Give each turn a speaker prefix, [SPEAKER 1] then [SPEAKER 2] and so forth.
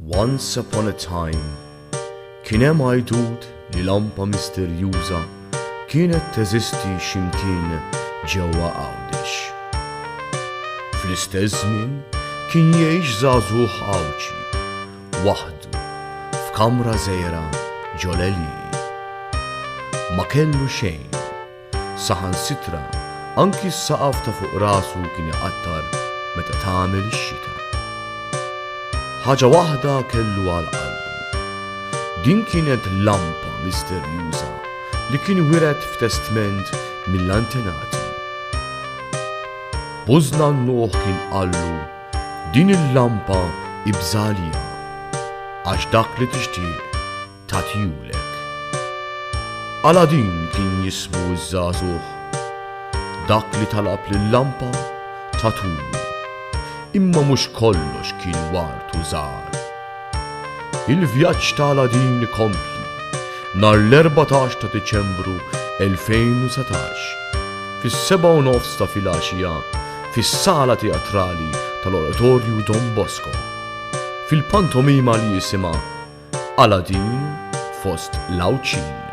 [SPEAKER 1] Once upon a time kien hemm għajdut li lampa misterjuża kienet teżisti x'imkien ġewwa Għawdex. Fl-istess żmien kien jgħix żagħżugħ Għawċi waħdu f'kamra żgħira ġoleli. Ma kellu xejn, saħansitra anki s-saqaf ta' fuq rasu kien iqattar meta tagħmel ix-xita. Ħaġa waħda kellu għal-qalbu. Din kienet lampa misterjuża li kien wiret f'testment mill-antenati. Bużna n-Nuħ kien qallu din il-lampa ibżalija għax dak li tixtieq tagħtihulek. Aladin kien jismu ż-żagħżugħ. Dak li talab lill-lampa tatulu. Imma mhux kollox kien wartu żgħar. Il-vjaġġ ta' Aladin ikompli nhar l-14 ta' Diċembru 2017 fis-7:30 ta' filgħaxija fis-sala teatrali tal-Oratorju Don Bosco fil-pantomima li jisimha Aladin fost l-Għawċin.